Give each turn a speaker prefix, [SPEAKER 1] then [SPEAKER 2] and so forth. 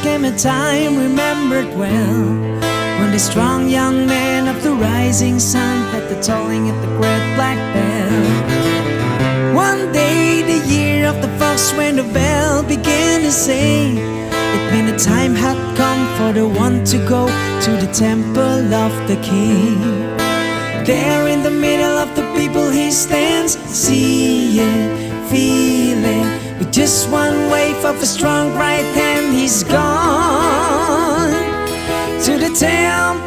[SPEAKER 1] came a time remembered well, when the strong young man of the rising sun had the tolling at the great black bell. One day, the year of the fox, when the bell began to say, it meant the time had come for the one to go to the temple of the king. There in the middle of the people he stands, seeing, feeling, with just one wave of a strong right hand he's gone to the temple